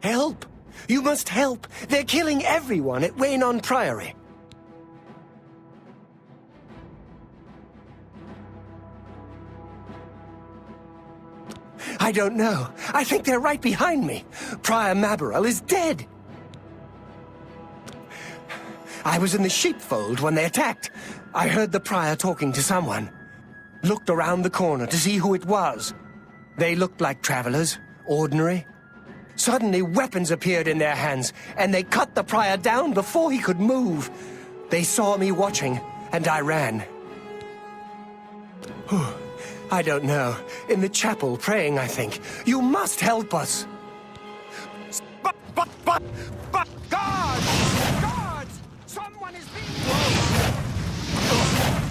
Help! You must help! They're killing everyone at Waynon Priory. I don't know. I think they're right behind me. Prior Maberel is dead. I was in the sheepfold when they attacked. I heard the prior talking to someone. Looked around the corner to see who it was. They looked like travelers, ordinary. Suddenly, weapons appeared in their hands, and they cut the prior down before he could move. They saw me watching, and I ran. I don't know. In the chapel, praying, I think. You must help us! But, guards! Guards! Someone is being...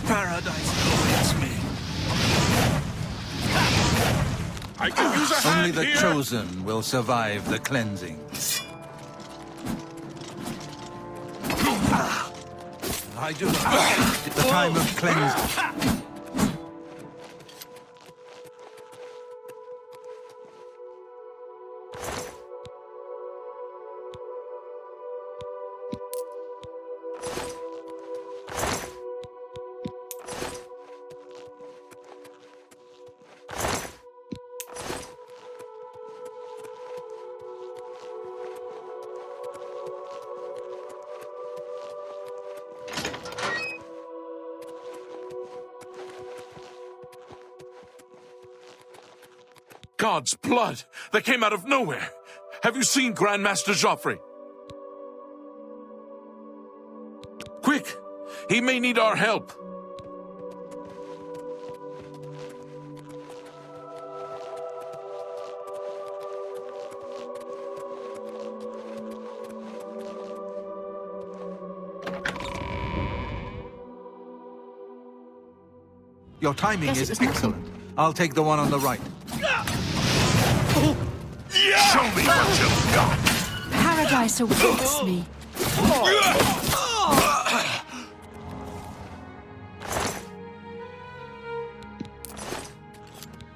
Paradise awaits me. I can use a hand Only the here. chosen will survive the cleansing. I do not. The time of cleansing. God's blood that came out of nowhere. Have you seen Grandmaster Joffrey? Quick! He may need our help. Your timing Yes, is it was excellent. I'll take the one on the right. Show me what you've got! Paradise awaits me.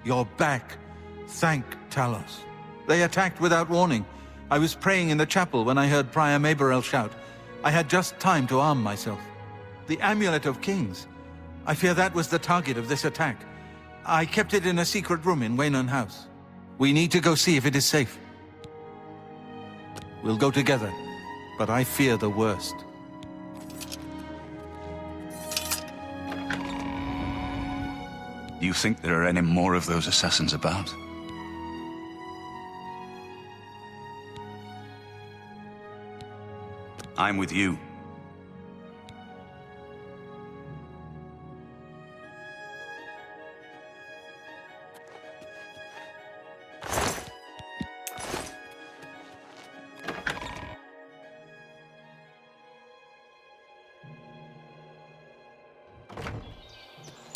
You're back. Thank Talos. They attacked without warning. I was praying in the chapel when I heard Prior Maberel shout. I had just time to arm myself. The Amulet of Kings. I fear that was the target of this attack. I kept it in a secret room in Waynon House. We need to go see if it is safe. We'll go together, but I fear the worst. Do you think there are any more of those assassins about? I'm with you.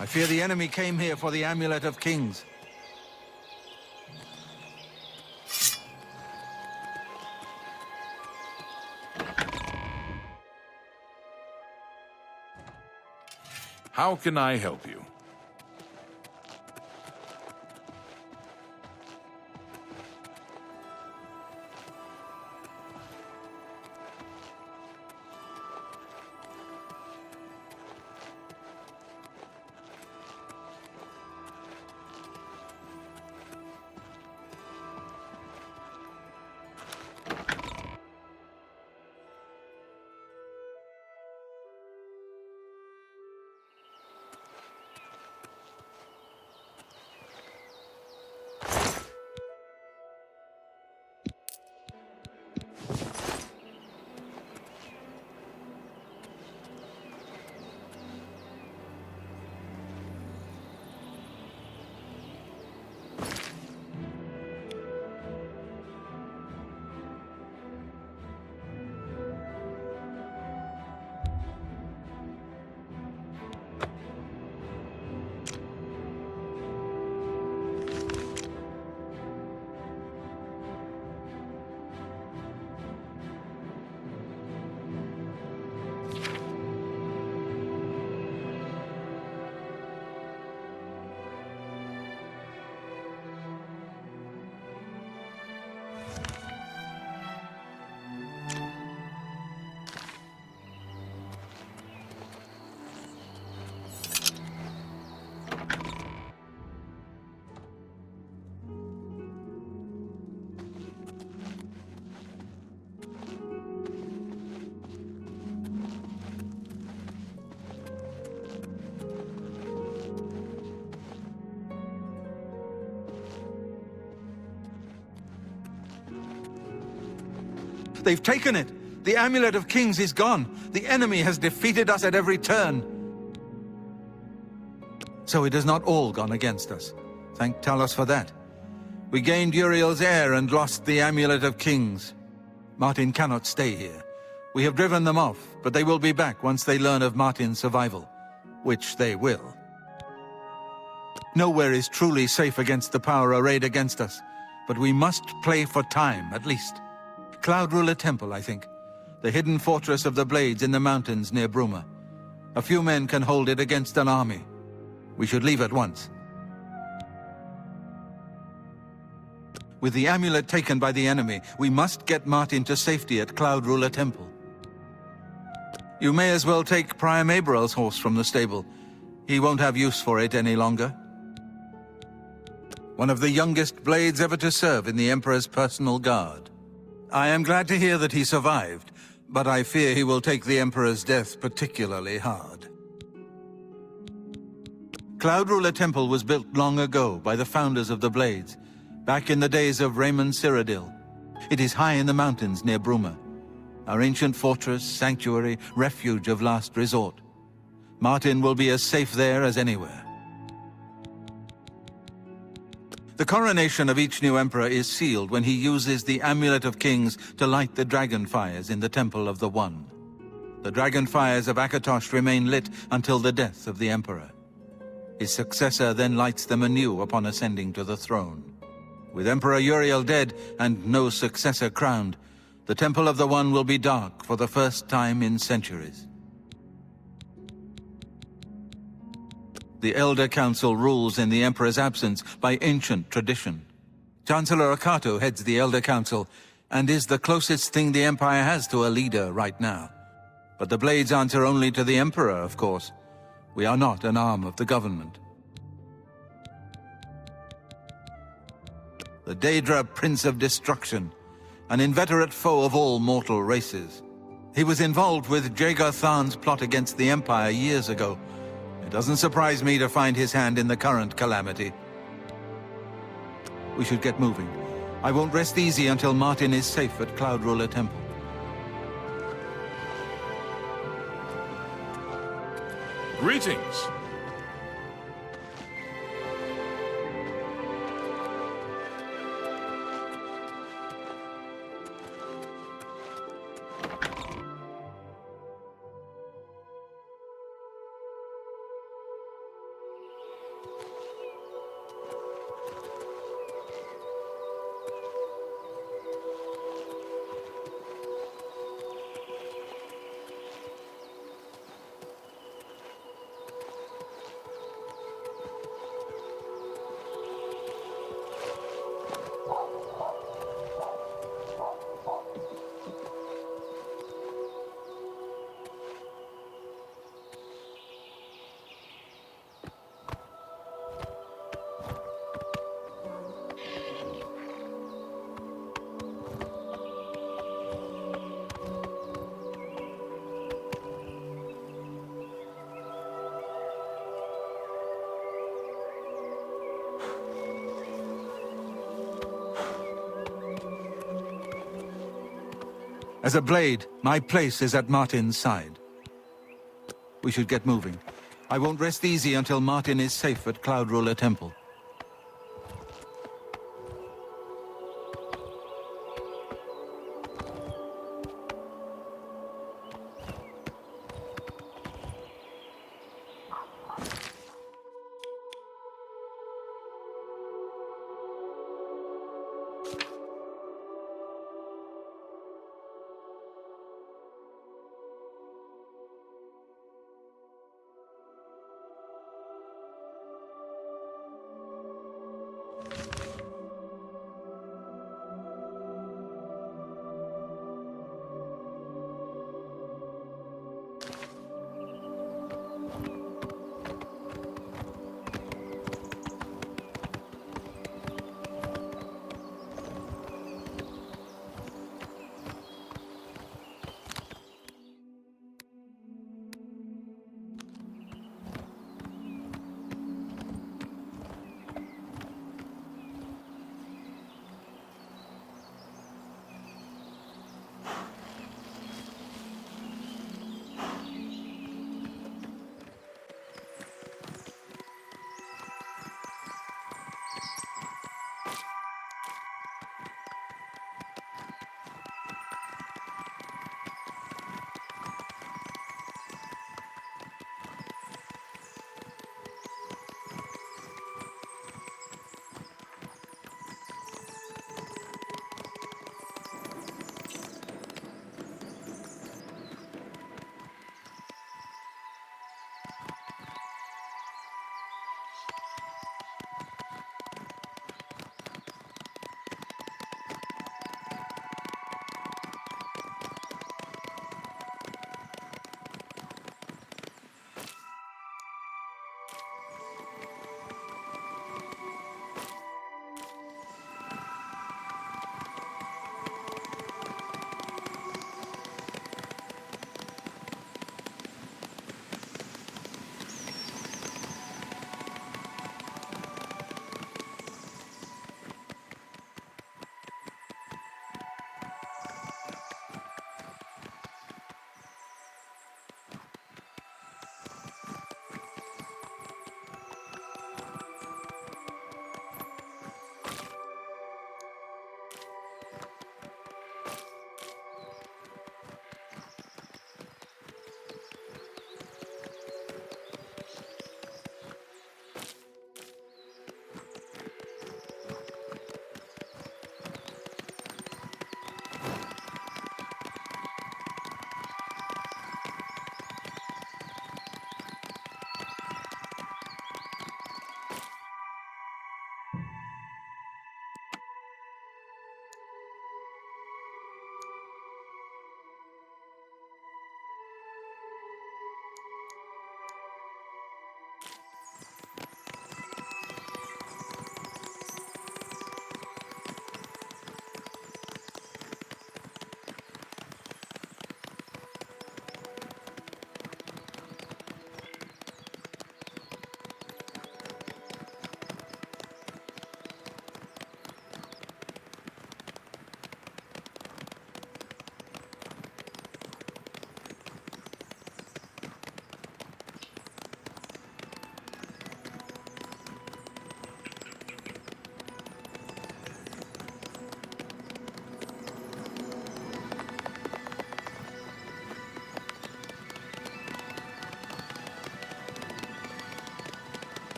I fear the enemy came here for the Amulet of Kings. How can I help you? They've taken it! The Amulet of Kings is gone! The enemy has defeated us at every turn! So it has not all gone against us. Thank Talos for that. We gained Uriel's heir and lost the Amulet of Kings. Martin cannot stay here. We have driven them off, but they will be back once they learn of Martin's survival. Which they will. Nowhere is truly safe against the power arrayed against us, but we must play for time, at least. Cloud Ruler Temple, I think. The hidden fortress of the Blades in the mountains near Bruma. A few men can hold it against an army. We should leave at once. With the amulet taken by the enemy, we must get Martin to safety at Cloud Ruler Temple. You may as well take Priam Aberel's horse from the stable. He won't have use for it any longer. One of the youngest blades ever to serve in the Emperor's personal guard. I am glad to hear that he survived, but I fear he will take the Emperor's death particularly hard. Cloud Ruler Temple was built long ago by the founders of the Blades, back in the days of Raymond Cyrodiil. It is high in the mountains near Bruma. Our ancient fortress, sanctuary, refuge of last resort. Martin will be as safe there as anywhere. The coronation of each new emperor is sealed when he uses the Amulet of Kings to light the dragon fires in the Temple of the One. The dragon fires of Akatosh remain lit until the death of the emperor. His successor then lights them anew upon ascending to the throne. With Emperor Uriel dead and no successor crowned, the Temple of the One will be dark for the first time in centuries. The Elder Council rules in the Emperor's absence by ancient tradition. Chancellor Akato heads the Elder Council and is the closest thing the Empire has to a leader right now. But the Blades answer only to the Emperor, of course. We are not an arm of the government. The Daedra Prince of Destruction, an inveterate foe of all mortal races. He was involved with Jagar Tharn's plot against the Empire years ago. It doesn't surprise me to find his hand in the current calamity. We should get moving. I won't rest easy until Martin is safe at Cloud Ruler Temple. Greetings. As a blade, my place is at Martin's side. We should get moving. I won't rest easy until Martin is safe at Cloud Ruler Temple.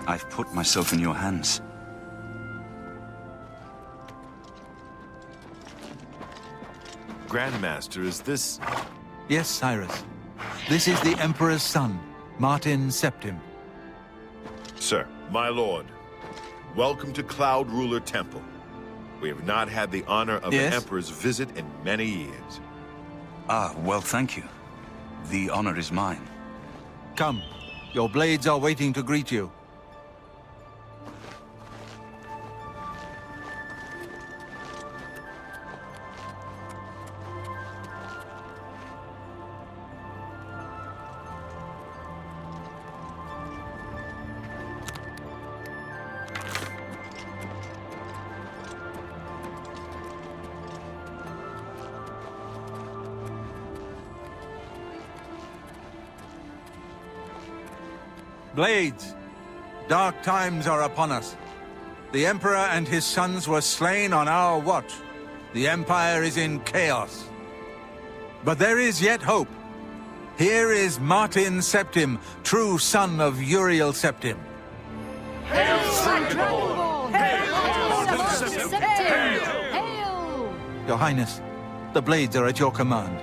I've put myself in your hands. Grandmaster, is this... Yes, Cyrus. This is the Emperor's son, Martin Septim. Sir, my lord, welcome to Cloud Ruler Temple. We have not had the honor of Yes? an Emperor's visit in many years. Ah, well, thank you. The honor is mine. Come, your blades are waiting to greet you. Blades, dark times are upon us. The Emperor and his sons were slain on our watch. The Empire is in chaos. But there is yet hope. Here is Martin Septim, true son of Uriel Septim. Your Highness, the blades are at your command.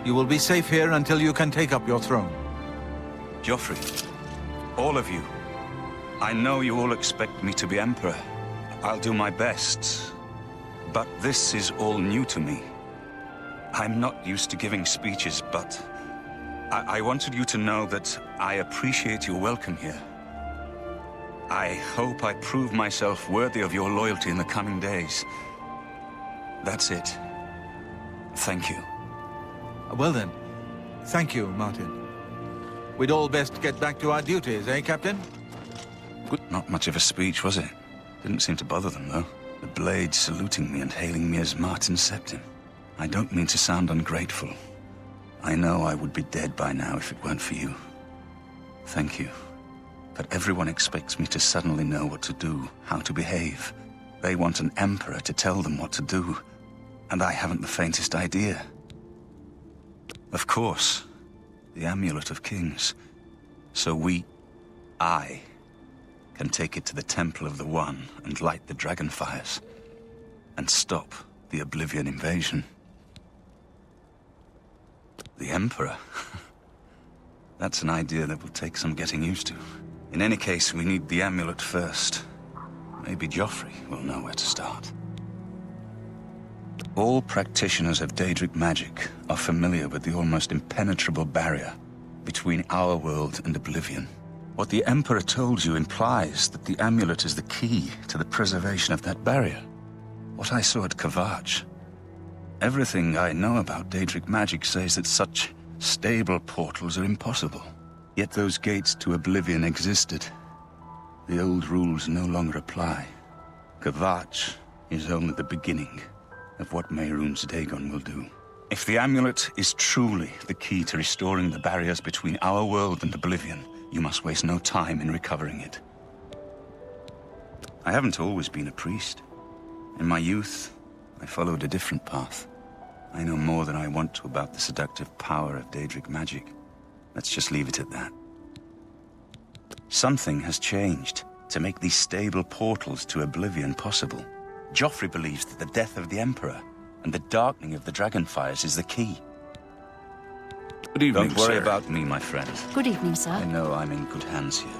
You will be safe here until you can take up your throne. Joffrey, all of you, I know you all expect me to be Emperor. I'll do my best. But this is all new to me. I'm not used to giving speeches, but I wanted you to know that I appreciate your welcome here. I hope I prove myself worthy of your loyalty in the coming days. That's it. Thank you. Well then, thank you, Martin. We'd all best get back to our duties, eh, Captain? Good. Not much of a speech, was it? Didn't seem to bother them, though. The blades saluting me and hailing me as Martin Septim. I don't mean to sound ungrateful. I know I would be dead by now if it weren't for you. Thank you. But everyone expects me to suddenly know what to do, how to behave. They want an emperor to tell them what to do, and I haven't the faintest idea. Of course, the Amulet of Kings. So I, can take it to the Temple of the One and light the dragon fires, and stop the Oblivion invasion. The Emperor? That's an idea that will take some getting used to. In any case, we need the amulet first. Maybe Joffrey will know where to start. All practitioners of Daedric magic are familiar with the almost impenetrable barrier between our world and Oblivion. What the Emperor told you implies that the amulet is the key to the preservation of that barrier. What I saw at Kvatch. Everything I know about Daedric magic says that such stable portals are impossible. Yet those gates to Oblivion existed. The old rules no longer apply. Kvatch is only the beginning of what Mehrunes Dagon will do. If the amulet is truly the key to restoring the barriers between our world and Oblivion, you must waste no time in recovering it. I haven't always been a priest. In my youth, I followed a different path. I know more than I want to about the seductive power of Daedric magic. Let's just leave it at that. Something has changed to make these stable portals to Oblivion possible. Joffrey believes that the death of the Emperor and the darkening of the Dragonfires is the key. Good evening, Don't worry sir. about me, my friend. Good evening, sir. I know I'm in good hands here.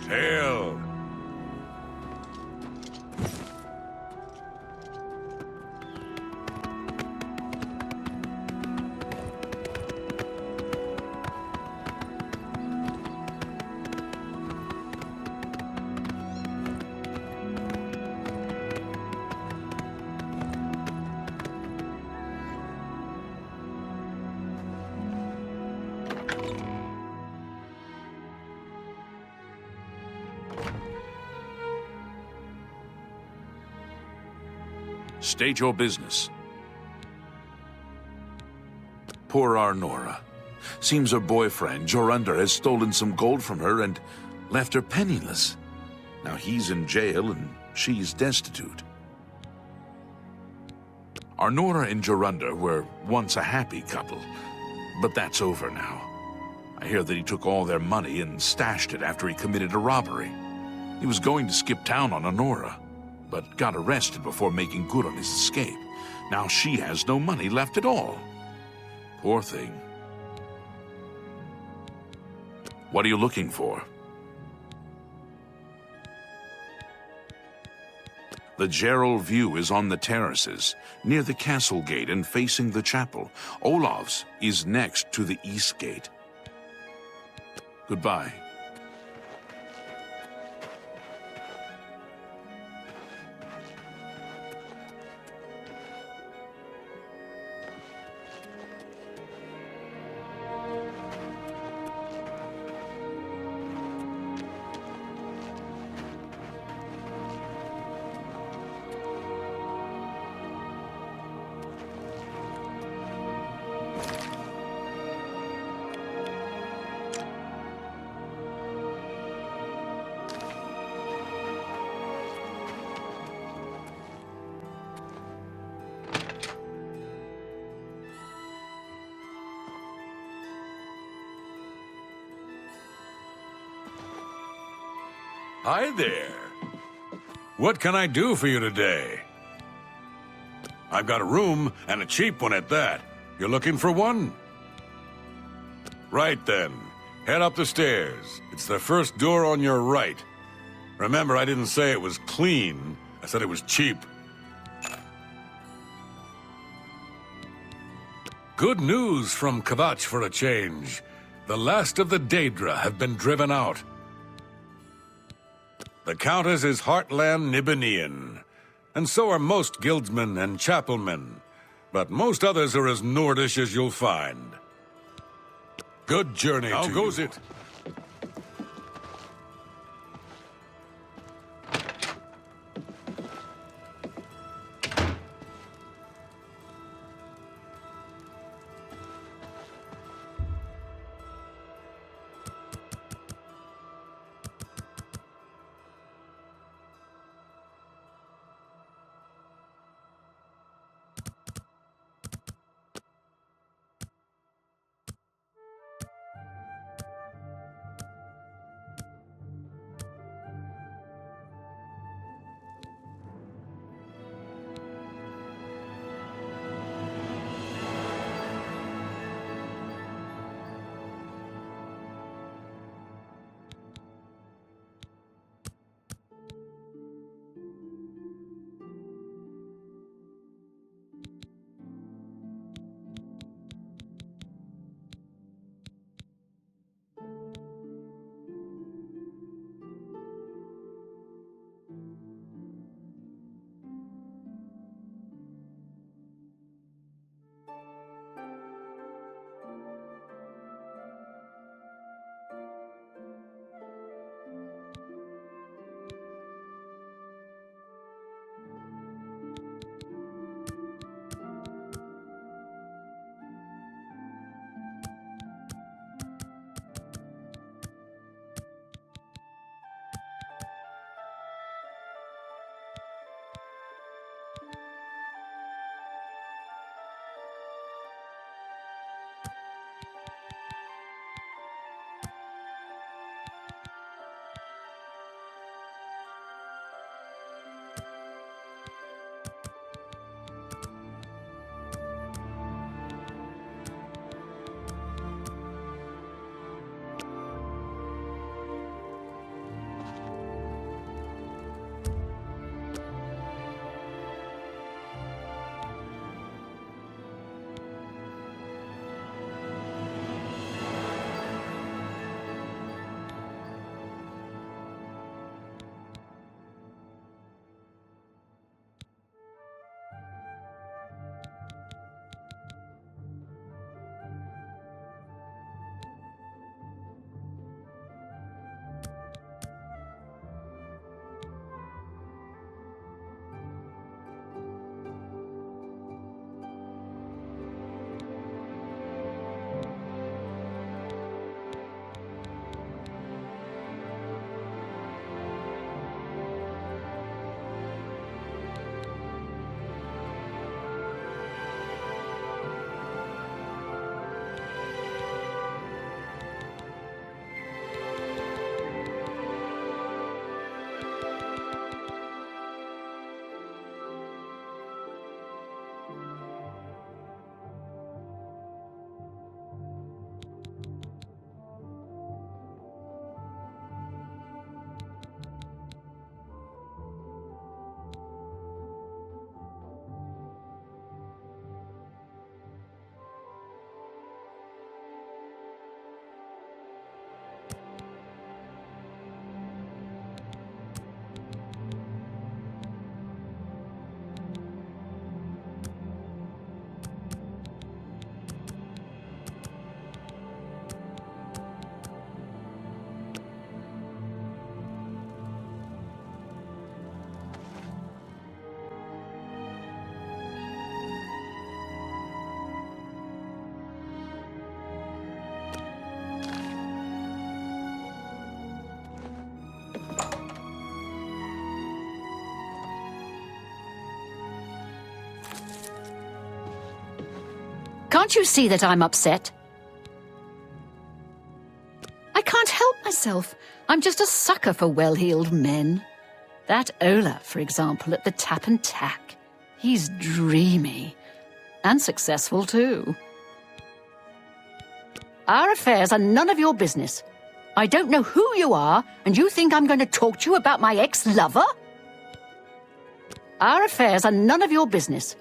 Hail! State your business. Poor Arnora. Seems her boyfriend, Jorundr, has stolen some gold from her and left her penniless. Now he's in jail and she's destitute. Arnora and Jorundr were once a happy couple, but that's over now. I hear that he took all their money and stashed it after he committed a robbery. He was going to skip town on Arnora, but got arrested before making good on his escape. Now she has no money left at all. Poor thing. What are you looking for? The Gerald view is on the terraces, near the castle gate and facing the chapel. Olav's is next to the east gate. Goodbye. Hi there. What can I do for you today? I've got a room, and a cheap one at that. You're looking for one? Right then. Head up the stairs. It's the first door on your right. Remember, I didn't say it was clean. I said it was cheap. Good news from Kvatch for a change. The last of the Daedra have been driven out. The Countess is Heartland Nibenian, and so are most guildsmen and chapelmen, but most others are as Nordish as you'll find. Good journey to you. How goes it? Can't you see that I'm upset? I can't help myself. I'm just a sucker for well-heeled men. That Olaf, for example, at the Tap and Tack. He's dreamy. And successful, too. Our affairs are none of your business. I don't know who you are, and you think I'm going to talk to you about my ex-lover? Our affairs are none of your business.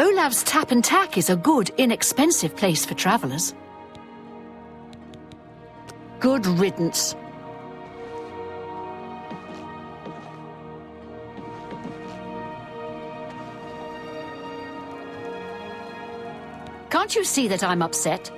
Olaf's Tap and Tack is a good, inexpensive place for travelers. Good riddance. Can't you see that I'm upset?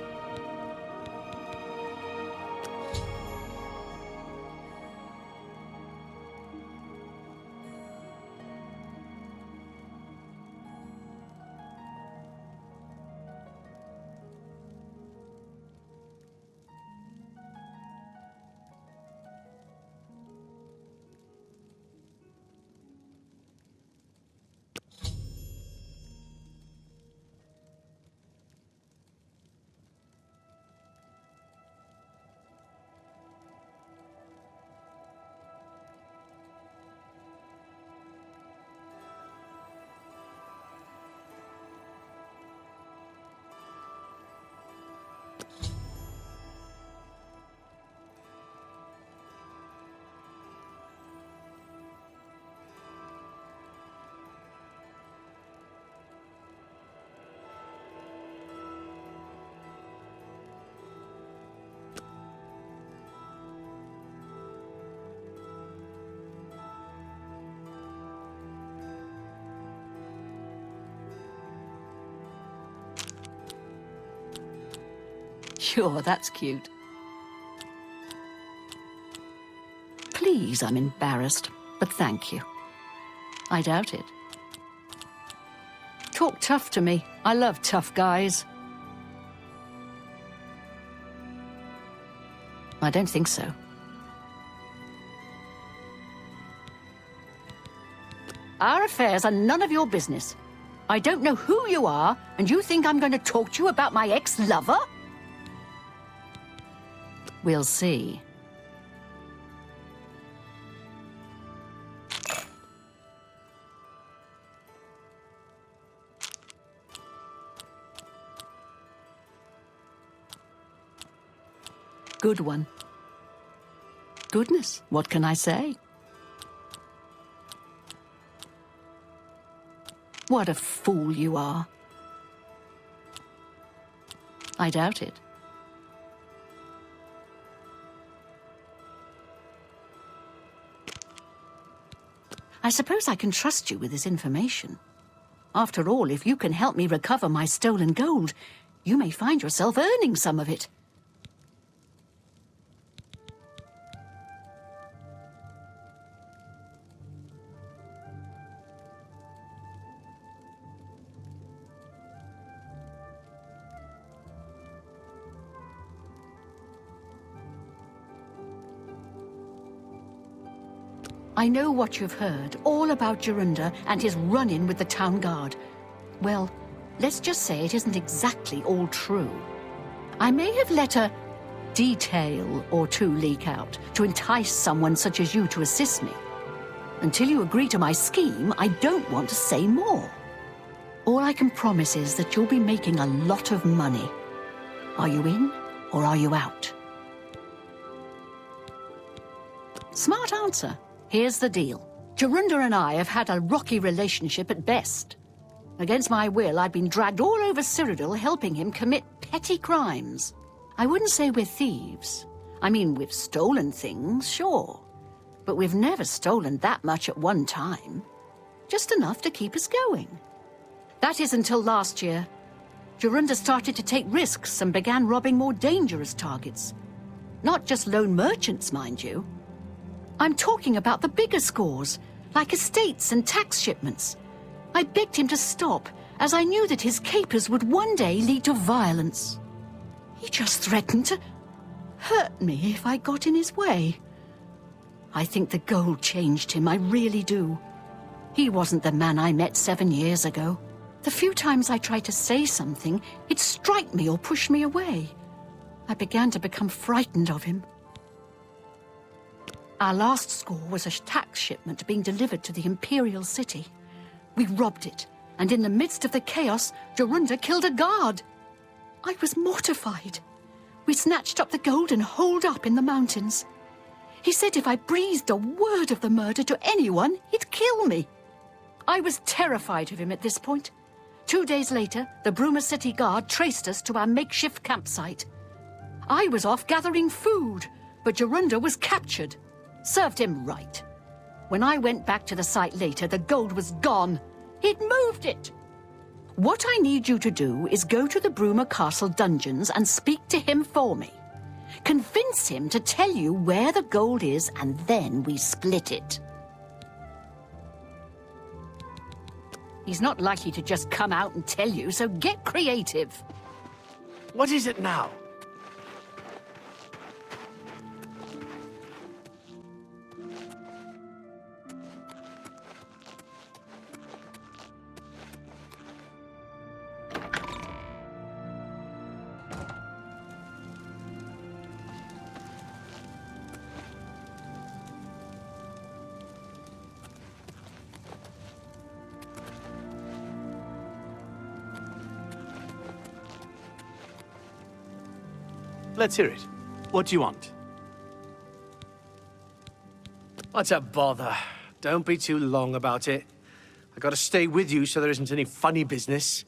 Sure, that's cute. Please, I'm embarrassed, but thank you. I doubt it. Talk tough to me. I love tough guys. I don't think so. Our affairs are none of your business. I don't know who you are, and you think I'm going to talk to you about my ex-lover? We'll see. Good one. Goodness, what can I say? What a fool you are. I doubt it. I suppose I can trust you with this information. After all, if you can help me recover my stolen gold, you may find yourself earning some of it. I know what you've heard, all about Jorunda and his run-in with the town guard. Well, let's just say it isn't exactly all true. I may have let a detail or two leak out to entice someone such as you to assist me. Until you agree to my scheme, I don't want to say more. All I can promise is that you'll be making a lot of money. Are you in or are you out? Smart answer. Here's the deal. Jorunda and I have had a rocky relationship at best. Against my will, I've been dragged all over Cyrodiil helping him commit petty crimes. I wouldn't say we're thieves. I mean, we've stolen things, sure. But we've never stolen that much at one time. Just enough to keep us going. That is until last year. Jorunda started to take risks and began robbing more dangerous targets. Not just lone merchants, mind you. I'm talking about the bigger scores, like estates and tax shipments. I begged him to stop, as I knew that his capers would one day lead to violence. He just threatened to hurt me if I got in his way. I think the gold changed him, I really do. He wasn't the man I met 7 years ago. The few times I tried to say something, he'd strike me or push me away. I began to become frightened of him. Our last score was a tax shipment being delivered to the Imperial City. We robbed it, and in the midst of the chaos, Jorunda killed a guard. I was mortified. We snatched up the gold and holed up in the mountains. He said if I breathed a word of the murder to anyone, he'd kill me. I was terrified of him at this point. 2 days later, the Bruma City Guard traced us to our makeshift campsite. I was off gathering food, but Jorunda was captured. Served him right. When I went back to the site later, the gold was gone. He'd moved it. What I need you to do is go to the Bruma Castle dungeons and speak to him for me. Convince him to tell you where the gold is, and then we split it. He's not likely to just come out and tell you, so get creative. What is it now? Let's hear it. What do you want? What's a bother? Don't be too long about it. I gotta stay with you so there isn't any funny business.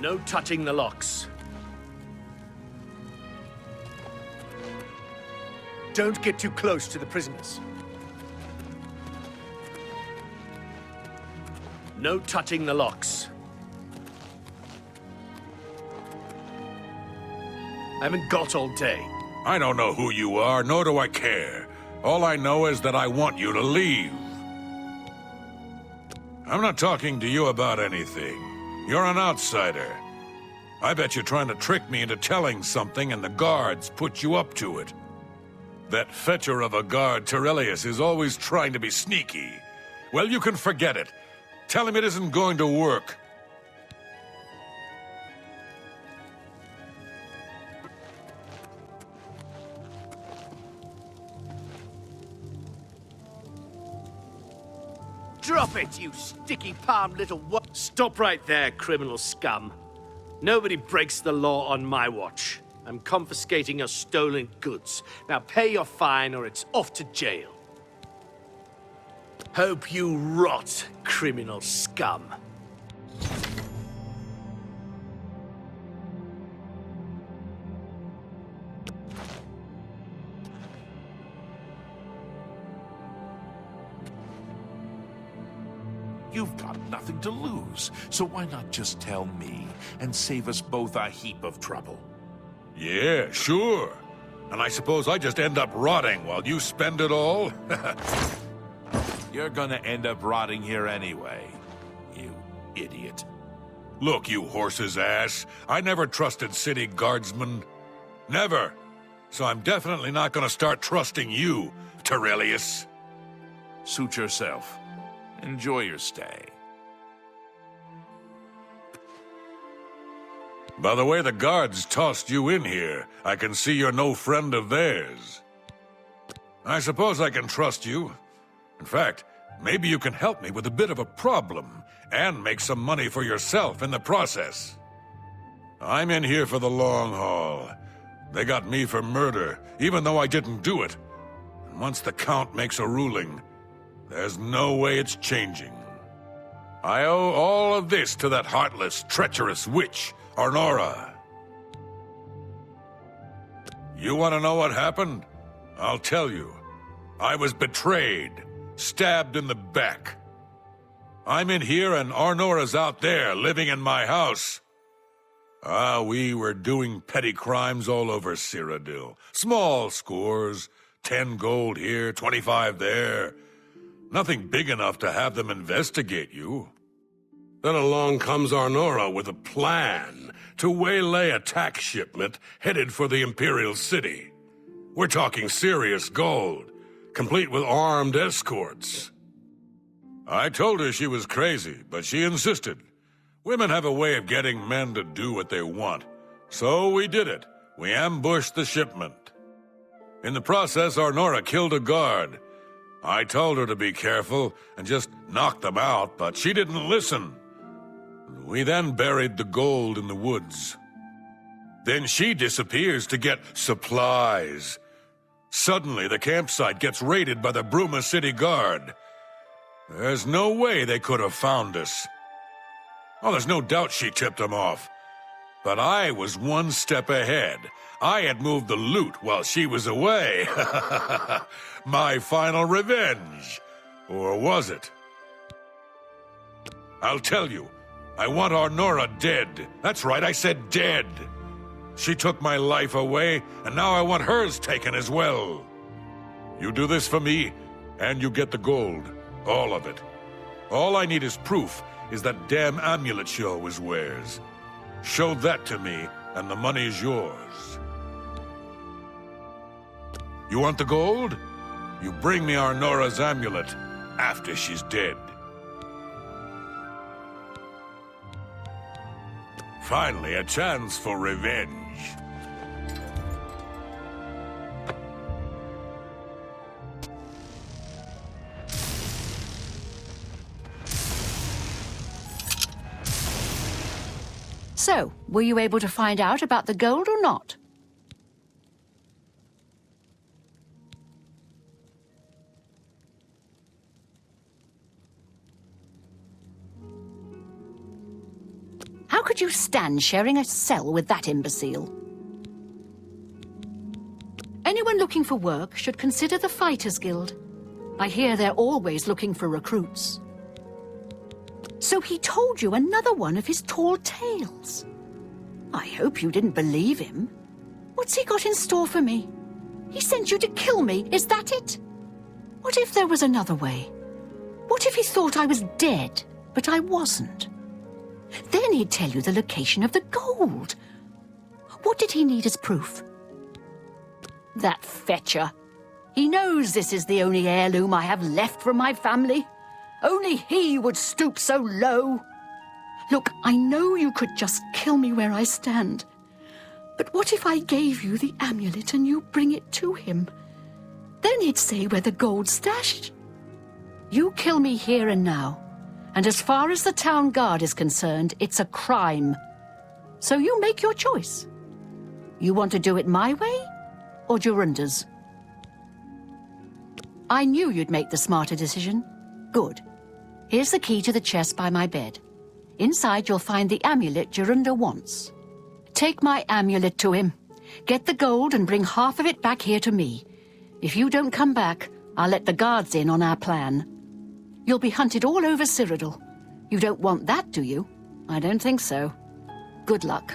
No touching the locks. Don't get too close to the prisoners. No touching the locks. I haven't got all day. I don't know who you are, nor do I care. All I know is that I want you to leave. I'm not talking to you about anything. You're an outsider. I bet you're trying to trick me into telling something and the guards put you up to it. That fetcher of a guard, Tirelius, is always trying to be sneaky. Well, you can forget it. Tell him it isn't going to work. Drop it, you sticky-palmed little Stop right there, criminal scum. Nobody breaks the law on my watch. I'm confiscating your stolen goods. Now pay your fine or it's off to jail. Hope you rot, criminal scum. You've got nothing to lose, so why not just tell me and save us both a heap of trouble? Yeah, sure. And I suppose I just end up rotting while you spend it all? You're gonna end up rotting here anyway, you idiot. Look, you horse's ass. I never trusted city guardsmen. Never. So I'm definitely not gonna start trusting you, Tirelius. Suit yourself. Enjoy your stay. By the way the guards tossed you in here, I can see you're no friend of theirs. I suppose I can trust you. In fact, maybe you can help me with a bit of a problem, and make some money for yourself in the process. I'm in here for the long haul. They got me for murder, even though I didn't do it. And once the Count makes a ruling, there's no way it's changing. I owe all of this to that heartless, treacherous witch, Arnora. You want to know what happened? I'll tell you. I was betrayed, stabbed in the back. I'm in here and Arnora's out there, living in my house. We were doing petty crimes all over Cyrodiil. Small scores, 10 gold here, 25 there. Nothing big enough to have them investigate you. Then along comes Arnora with a plan to waylay a tax shipment headed for the Imperial City. We're talking serious gold, complete with armed escorts. I told her she was crazy, but she insisted. Women have a way of getting men to do what they want. So we did it. We ambushed the shipment. In the process, Arnora killed a guard. I told her to be careful and just knock them out, but she didn't listen. We then buried the gold in the woods. Then she disappears to get supplies. Suddenly, the campsite gets raided by the Bruma City Guard. There's no way they could have found us. Oh, there's no doubt she tipped them off. But I was one step ahead. I had moved the loot while she was away. My final revenge. Or was it? I'll tell you. I want Arnora dead. That's right, I said dead. She took my life away, and now I want hers taken as well. You do this for me, and you get the gold. All of it. All I need is proof is that damn amulet she always wears. Show that to me, and the money's yours. You want the gold? You bring me Arnora's amulet after she's dead. Finally, a chance for revenge. So, were you able to find out about the gold or not? How could you stand sharing a cell with that imbecile? Anyone looking for work should consider the Fighters Guild. I hear they're always looking for recruits. So he told you another one of his tall tales. I hope you didn't believe him. What's he got in store for me? He sent you to kill me, is that it? What if there was another way? What if he thought I was dead, but I wasn't? Then he'd tell you the location of the gold. What did he need as proof? That fetcher. He knows this is the only heirloom I have left from my family. Only he would stoop so low. Look, I know you could just kill me where I stand. But what if I gave you the amulet and you bring it to him? Then he'd say where the gold's stashed. You kill me here and now. And as far as the town guard is concerned, it's a crime. So you make your choice. You want to do it my way or Jorunda's? I knew you'd make the smarter decision. Good. Here's the key to the chest by my bed. Inside you'll find the amulet Jorunda wants. Take my amulet to him. Get the gold and bring half of it back here to me. If you don't come back, I'll let the guards in on our plan. You'll be hunted all over Cyrodiil. You don't want that, do you? I don't think so. Good luck.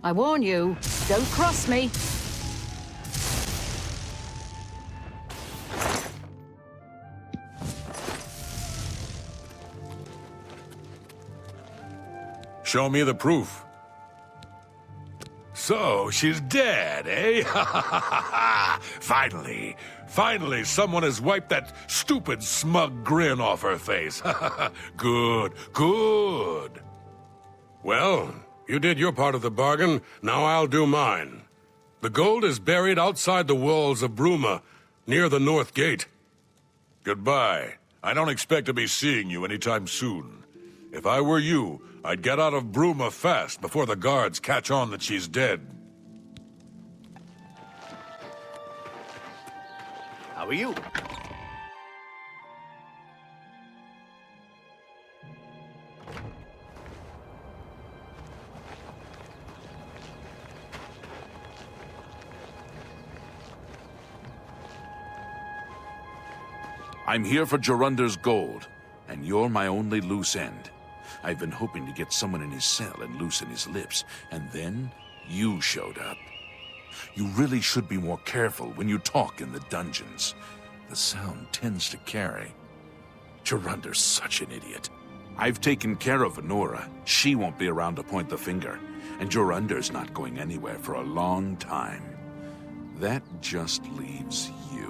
I warn you, don't cross me. Show me the proof. So, she's dead, eh? Finally. Finally, someone has wiped that stupid, smug grin off her face. Good, good. Well, you did your part of the bargain, now I'll do mine. The gold is buried outside the walls of Bruma, near the North Gate. Goodbye. I don't expect to be seeing you anytime soon. If I were you, I'd get out of Bruma fast before the guards catch on that she's dead. How are you? I'm here for Jorunda's gold, and you're my only loose end. I've been hoping to get someone in his cell and loosen his lips, and then you showed up. You really should be more careful when you talk in the dungeons. The sound tends to carry. Jorunda's such an idiot. I've taken care of Honora. She won't be around to point the finger. And Jorunder's not going anywhere for a long time. That just leaves you.